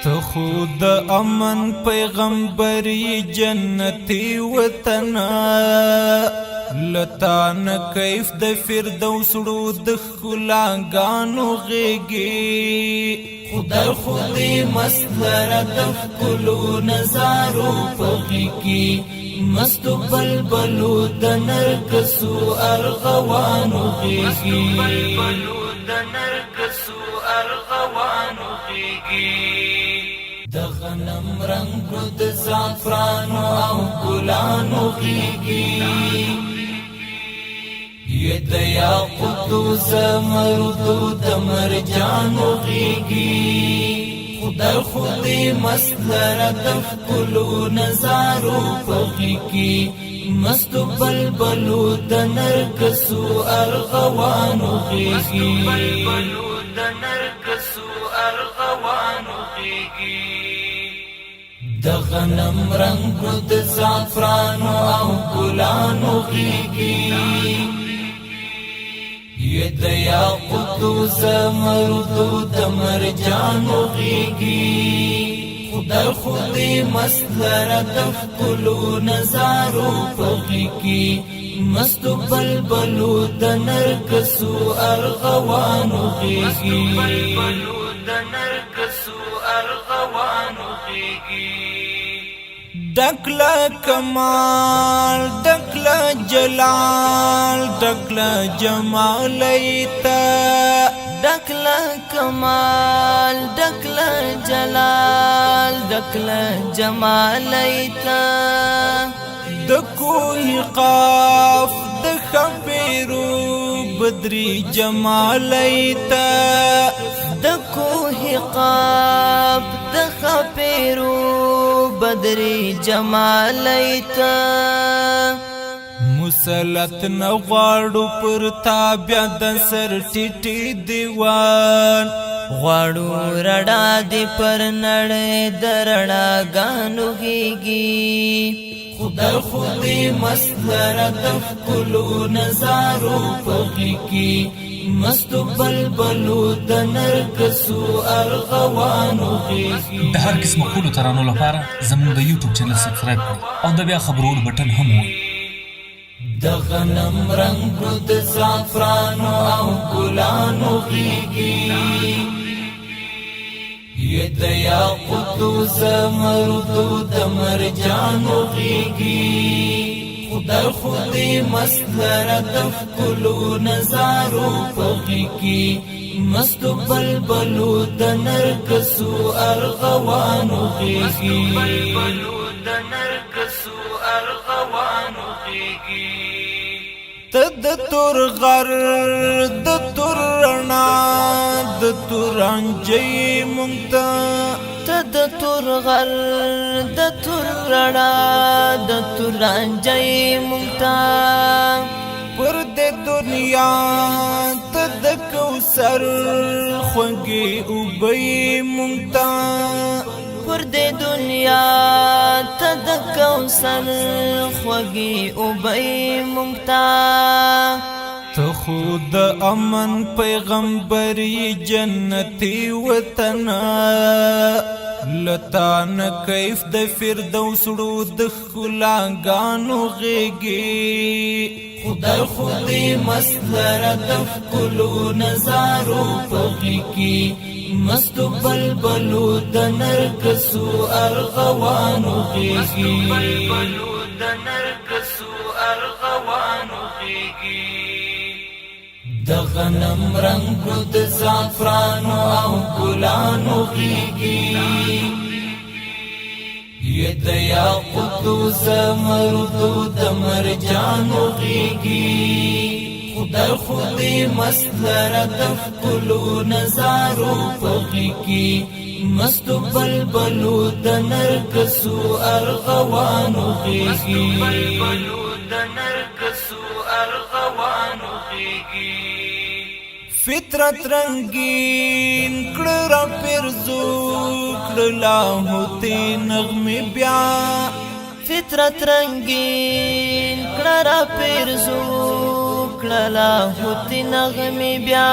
تو خود امن پیغمبری جنتی وطنا لتان کیف د فردوس ړو د ښکلاګانو غېږې خدای خودی مسلر د ښکلو نظارو په غېږ کې مستو بلبلو د نرګسو ارغوانو غېږې د غنم رنګو د زعفرانو او ګلانو غېږې یې د یاقوتو زمردو د مرجانو غېږې خدای خودی مسلره د ښکلو نظارو په غېږ کې مستو بلبلو د نرګسو ارغوانو غېږې د غنم رنګو د زعفرانو او ګلانو غېږې یې د یاقوتو زمردو د مرجانو غېږې خدای خودی مسلره د ښکلو نظارو په غېږ کې مستو بلبلو د نرګسو ارغوانو غېږې ډکله کمال ډکله جلال ډکله جمال ایته ډکله کمال ډکله جلال ډکله جمال ایته د کوه قاف د خبرو بدري جمال ایته د کوه قاف د خبرو بدري جمال ایته مسلط نغواړو پر تابع د سر ټیټي دیوان غواړو رڼا دی پر نړۍ د رڼاګانو غېږې خدای خودی مسلره د ښکلو نظارو په غېږ کې مستو بلبلو د نرګسو ارغوانو غېږې د هر قسمه کولو ترانو لپاره زموږ د یوټیوب چینل سبسکرایب کړئ او د بیا خبرولو بټن هم ووهئ د غنم رنګو د زعفرانو او ګلانو غېږې یې د یاقوتو زمردو د مرجانو غېږې خدای خودی مسلره د ښکلو نظارو په غېږ کې مستو بلبلو د نرګسو ارغوانو غېږې ته د تور غر د تور رڼا د تورانجۍ مونږ ته ته د تور غر د تور رڼا د تورانجۍ مونږ ته پر دې دنیا ته د کوثر خوږې اوبه مونږ ته پر دې دنیا ته د کوثر خوږې اوبه مونږ ته تو خود امن پیغمبری جنتی وطنا لتان کیف د فردوس ړو د ښکلاګانو غېږې خدای خودی مسلره د ښکلو نظارو په غېږ کې مستو بلبلو د نرګسو ارغوانو غېږې د غنم رنګو د زعفرانو او ګلانو غېږې یې د یاقوتو زمردو د مرجانو غېږې خدای خودی مسلره د ښکلو نظارو په غېږ کې مستو بلبلو د نرګسو ارغوانو غېږې فطرت رنگین کړه را پرزو کړه لاهوتي نغمه بیا فطرت رنگین کړه را پرزو کړه لاهوتي نغمه بیا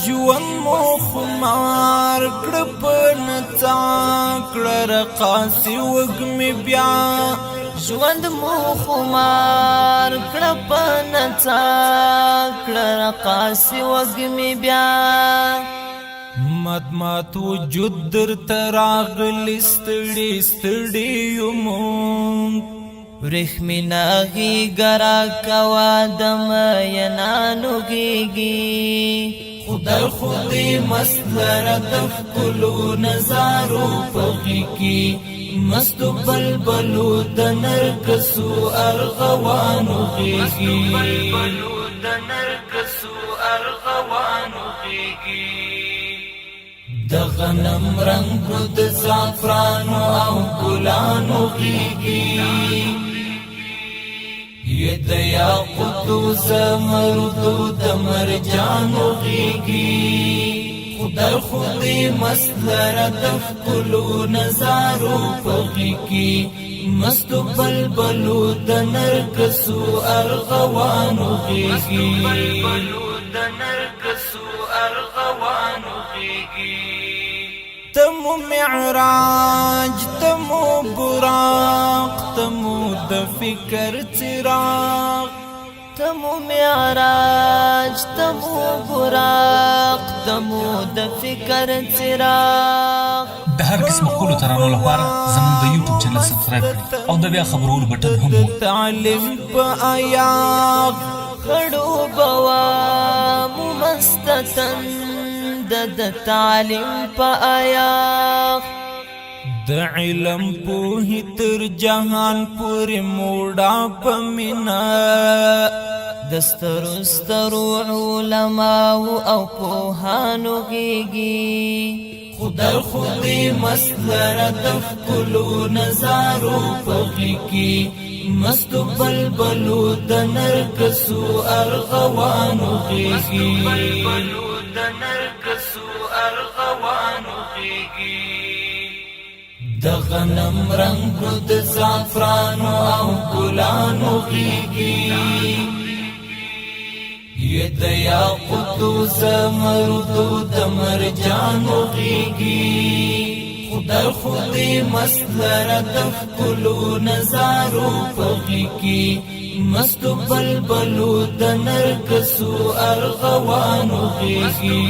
ژوند مو خمار کړه په نڅا کړه رقاصي وږمې بیا ژوند مو خمار کړه په نڅا کړه رقاصي وږمې بیا مات وجود درته راغلی ستړي ستړي یو مونږ ورېښمینه غېږه راکوه د مینانو غېږې خدای خو دې مست لره د ښکلو نظارو په غېږ کې مستو بلبلو د نرګسو ارغوانو غېږې د غنم رنګو د زعفرانو او ګلانو غېږې یې د یاقوتو زمردو د مرجانو غېږې خدای خو دې مست لره د ښکلو نظارو په غېږ کې مستو بلبلو د نرګسو ارغوانو غېږې تمو معراج تمو براق تمو د فکر چراغ تمو معراج تمو براق تمو د فکر څراغ د هر قسم خپلو ترانو لپاره زموږ د یوټیوب چینل سبسکرایب کړئ او د بیا خبرولو بټن هم ووهئ. تعلیم په آیاغ خړوبوا مو مستتن د تعلیم په آیاغ د علم پوهی تر جهان پورې موډا په مینا دسترو سترو علماو او پوهانو غېږې خدای خو دې مست لره د ښکلو نظارو په غېږ کې مستو بلبلو د نرګسو ارغوانو غېږې د غنم رنګو د زعفرانو او ګلانو غېږې یې د یاقوتو زمردو د مرجانو غېږې خدای خو دې مست لره د ښکلو نظارو په غېږ کې مستو بلبلو د نرګسو ارغوانو غېږې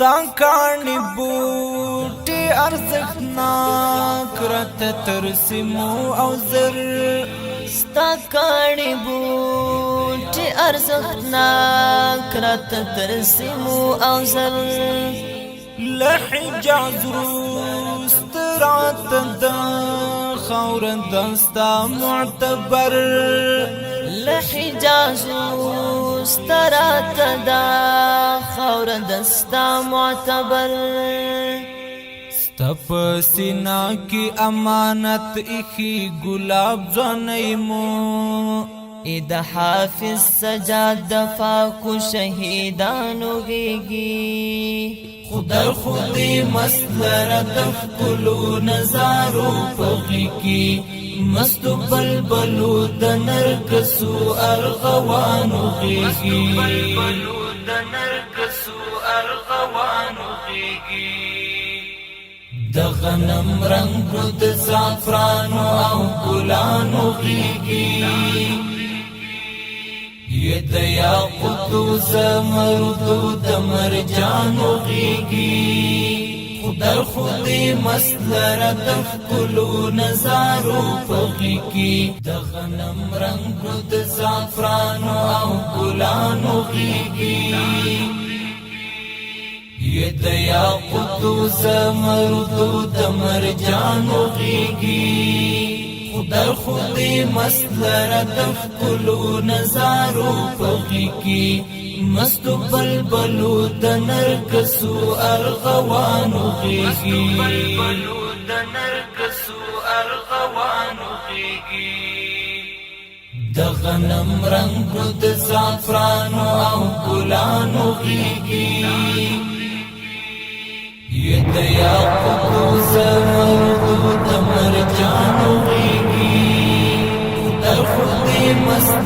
ستا کاڼي بوټي ارزښتناک راته تر سیمو او زر ستا کاڼي بوټي ارزښتناک راته تر سیمو او زر له حجاز وروست راته د خاوره ده ستا معتبر له حجاز وروست راته دا خاوره ده ستا معتبر ستا په سینا کې امانت ایښي ګلاب ځوانۍ مو د حافظ سجاد د پاکو شهیدانو غېږې خدای خو دې مست لره د ښکلو نظارو په غېږ کې مستو بلبلو د نرګسو ارغوانو غېږې د غنم رنګو د زعفرانو او ګلانو غېږې یې د یاقوتو زمردو د مرجانو غېږې خدای خو دې مست لره د ښکلو نظارو په غېږ کې د غنم رنګو د زعفرانو او ګلانو غېږې یې د یاقوتو زمردو د مرجانو غېږې خدای خو دې مست لره د ښکلو نظارو په غېږ کې مستو بلبلو د نرګسو ارغوانو غېږې د غنم رنګو د زعفرانو او ګلانو غېږې یې د یاقوتو زمردو د مرجانو غېږې خدای خو دې مست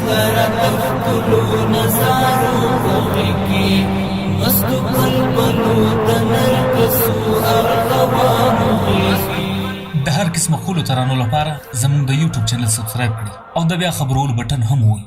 نیولو د نرګسو ارغوانو غیږي د هر قسمه خولو ترانو لپاره زموږ د یوټیوب چینل سبسکرایب کړئ او د بیا خبرولو بټن هم ووهئ.